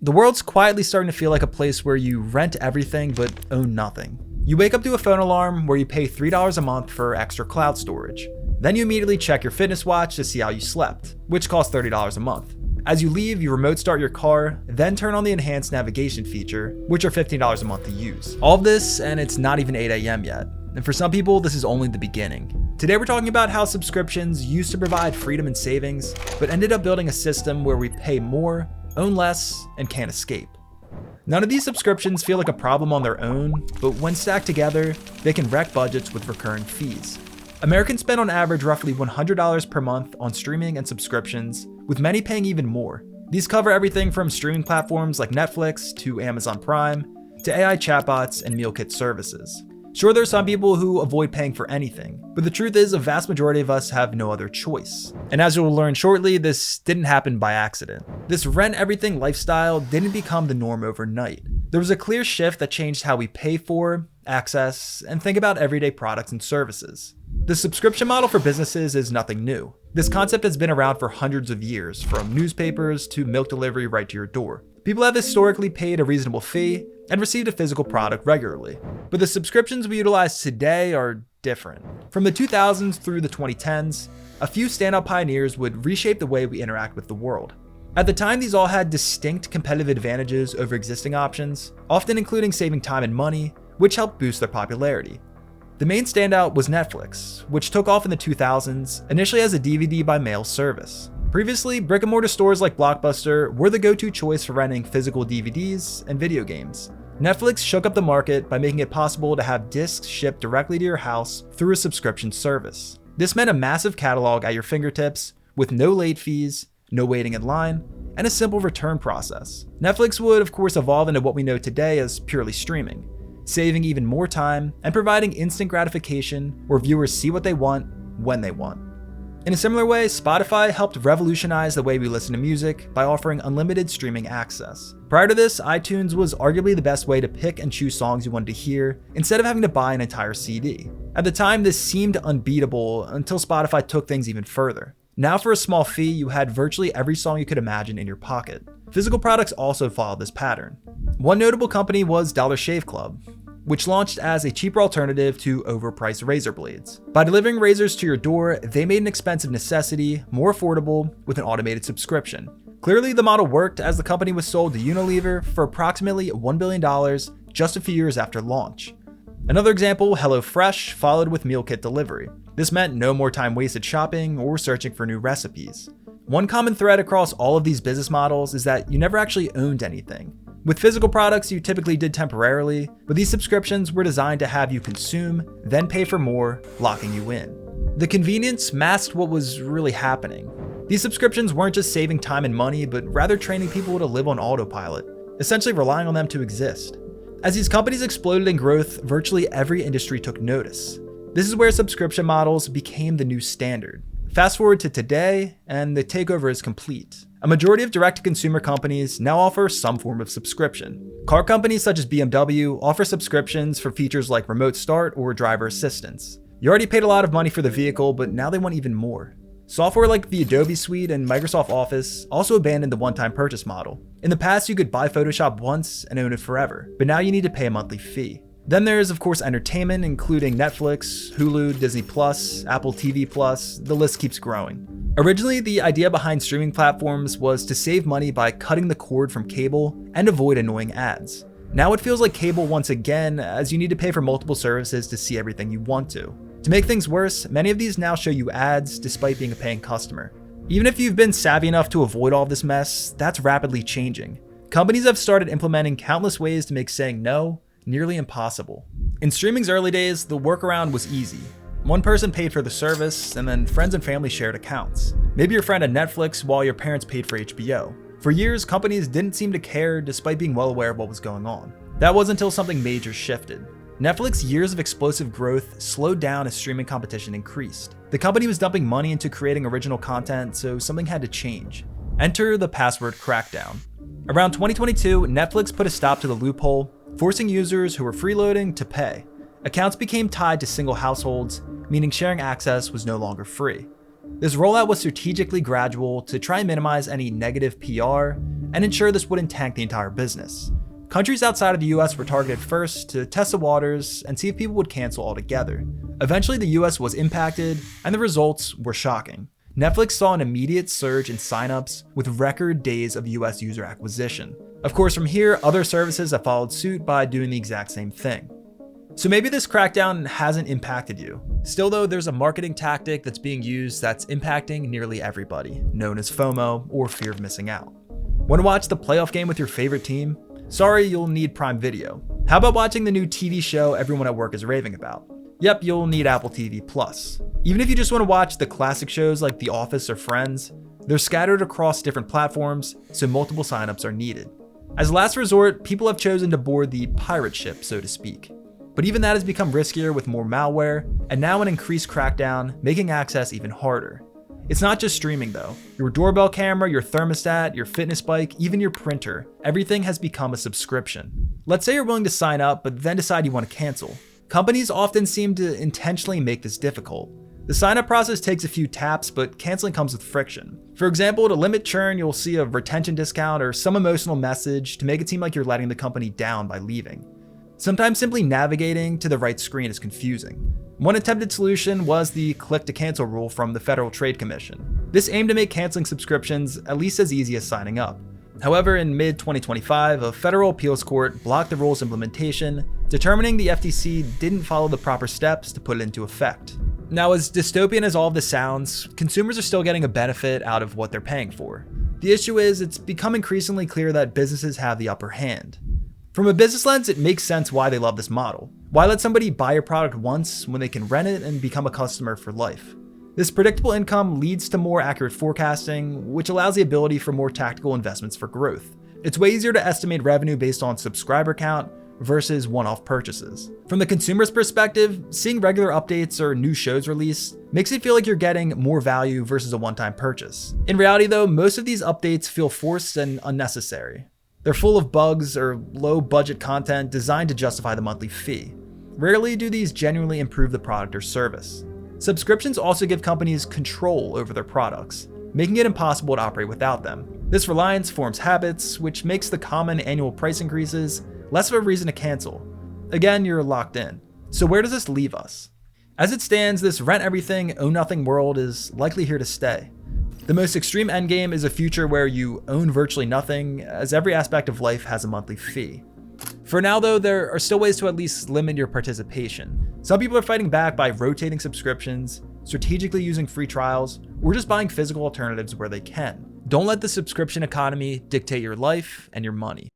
The world's quietly starting to feel like a place where you rent everything but own nothing. You wake up to a phone alarm where you pay $3 a month for extra cloud storage. Then you immediately check your fitness watch to see how you slept, which costs $30 a month. As you leave, you remote start your car, then turn on the enhanced navigation feature, which are $15 a month to use. All of this, and it's not even 8 a.m. yet. And for some people, this is only the beginning. Today we're talking about how subscriptions used to provide freedom and savings, but ended up building a system where we pay more, own less, and can't escape. None of these subscriptions feel like a problem on their own, but when stacked together, they can wreck budgets with recurring fees. Americans spend on average roughly $100 per month on streaming and subscriptions, with many paying even more. These cover everything from streaming platforms like Netflix to Amazon Prime, to AI chatbots and meal kit services. Sure, there are some people who avoid paying for anything, but the truth is a vast majority of us have no other choice. And as you'll learn shortly, this didn't happen by accident. This rent everything lifestyle didn't become the norm overnight. There was a clear shift that changed how we pay for, access, and think about everyday products and services. The subscription model for businesses is nothing new. This concept has been around for hundreds of years, from newspapers to milk delivery right to your door. People have historically paid a reasonable fee and received a physical product regularly. But the subscriptions we utilize today are different. From the 2000s through the 2010s, a few standout pioneers would reshape the way we interact with the world. At the time, these all had distinct competitive advantages over existing options, often including saving time and money, which helped boost their popularity. The main standout was Netflix, which took off in the 2000s, initially as a DVD by mail service. Previously, brick-and-mortar stores like Blockbuster were the go-to choice for renting physical DVDs and video games. Netflix shook up the market by making it possible to have discs shipped directly to your house through a subscription service. This meant a massive catalog at your fingertips, with no late fees, no waiting in line, and a simple return process. Netflix would, of course, evolve into what we know today as purely streaming, saving even more time and providing instant gratification where viewers see what they want when they want. In a similar way, Spotify helped revolutionize the way we listen to music by offering unlimited streaming access. Prior to this, iTunes was arguably the best way to pick and choose songs you wanted to hear instead of having to buy an entire CD. At the time, this seemed unbeatable until Spotify took things even further. Now for a small fee, you had virtually every song you could imagine in your pocket. Physical products also followed this pattern. One notable company was Dollar Shave Club, which launched as a cheaper alternative to overpriced razor blades. By delivering razors to your door, they made an expensive necessity more affordable with an automated subscription. Clearly, the model worked as the company was sold to Unilever for approximately $1 billion just a few years after launch. Another example, HelloFresh, followed with meal kit delivery. This meant no more time wasted shopping or searching for new recipes. One common thread across all of these business models is that you never actually owned anything. With physical products, you typically did temporarily, but these subscriptions were designed to have you consume, then pay for more, locking you in. The convenience masked what was really happening. These subscriptions weren't just saving time and money, but rather training people to live on autopilot, essentially relying on them to exist. As these companies exploded in growth, virtually every industry took notice. This is where subscription models became the new standard. Fast forward to today, and the takeover is complete. A majority of direct-to-consumer companies now offer some form of subscription. Car companies such as BMW offer subscriptions for features like remote start or driver assistance. You already paid a lot of money for the vehicle, but now they want even more. Software like the Adobe Suite and Microsoft Office also abandoned the one-time purchase model. In the past, you could buy Photoshop once and own it forever, but now you need to pay a monthly fee. Then there's, of course, entertainment, including Netflix, Hulu, Disney+, Apple TV+, the list keeps growing. Originally, the idea behind streaming platforms was to save money by cutting the cord from cable and avoid annoying ads. Now it feels like cable once again, as you need to pay for multiple services to see everything you want to. To make things worse, many of these now show you ads despite being a paying customer. Even if you've been savvy enough to avoid all this mess, that's rapidly changing. Companies have started implementing countless ways to make saying no nearly impossible. In streaming's early days, the workaround was easy. One person paid for the service, and then friends and family shared accounts. Maybe your friend had Netflix while your parents paid for HBO. For years, companies didn't seem to care despite being well aware of what was going on. That was until something major shifted. Netflix's years of explosive growth slowed down as streaming competition increased. The company was dumping money into creating original content, so something had to change. Enter the password crackdown. Around 2022, Netflix put a stop to the loophole, forcing users who were freeloading to pay. Accounts became tied to single households, meaning sharing access was no longer free. This rollout was strategically gradual to try and minimize any negative PR and ensure this wouldn't tank the entire business. Countries outside of the US were targeted first to test the waters and see if people would cancel altogether. Eventually, the US was impacted, and the results were shocking. Netflix saw an immediate surge in signups with record days of US user acquisition. Of course, from here, other services have followed suit by doing the exact same thing. So maybe this crackdown hasn't impacted you. Still though, there's a marketing tactic that's being used that's impacting nearly everybody, known as FOMO, or fear of missing out. Want to watch the playoff game with your favorite team? Sorry, you'll need Prime Video. How about watching the new TV show everyone at work is raving about? Yep, you'll need Apple TV Plus. Even if you just want to watch the classic shows like The Office or Friends, they're scattered across different platforms, so multiple signups are needed. As a last resort, people have chosen to board the pirate ship, so to speak. But even that has become riskier with more malware, and now an increased crackdown, making access even harder. It's not just streaming though. Your doorbell camera, your thermostat, your fitness bike, even your printer, everything has become a subscription. Let's say you're willing to sign up, but then decide you want to cancel. Companies often seem to intentionally make this difficult. The sign-up process takes a few taps, but canceling comes with friction. For example, to limit churn, you'll see a retention discount or some emotional message to make it seem like you're letting the company down by leaving. Sometimes simply navigating to the right screen is confusing. One attempted solution was the click to cancel rule from the Federal Trade Commission. This aimed to make canceling subscriptions at least as easy as signing up. However, in mid-2025, a federal appeals court blocked the rule's implementation, determining the FTC didn't follow the proper steps to put it into effect. Now, as dystopian as all of this sounds, consumers are still getting a benefit out of what they're paying for. The issue is, it's become increasingly clear that businesses have the upper hand. From a business lens, it makes sense why they love this model. Why let somebody buy your product once when they can rent it and become a customer for life? This predictable income leads to more accurate forecasting, which allows the ability for more tactical investments for growth. It's way easier to estimate revenue based on subscriber count versus one-off purchases. From the consumer's perspective, seeing regular updates or new shows released makes it feel like you're getting more value versus a one-time purchase. In reality though, most of these updates feel forced and unnecessary. They're full of bugs or low-budget content designed to justify the monthly fee. Rarely do these genuinely improve the product or service. Subscriptions also give companies control over their products, making it impossible to operate without them. This reliance forms habits, which makes the common annual price increases less of a reason to cancel. Again, you're locked in. So where does this leave us? As it stands, this rent everything, own nothing world is likely here to stay. The most extreme endgame is a future where you own virtually nothing, as every aspect of life has a monthly fee. For now though, there are still ways to at least limit your participation. Some people are fighting back by rotating subscriptions, strategically using free trials, or just buying physical alternatives where they can. Don't let the subscription economy dictate your life and your money.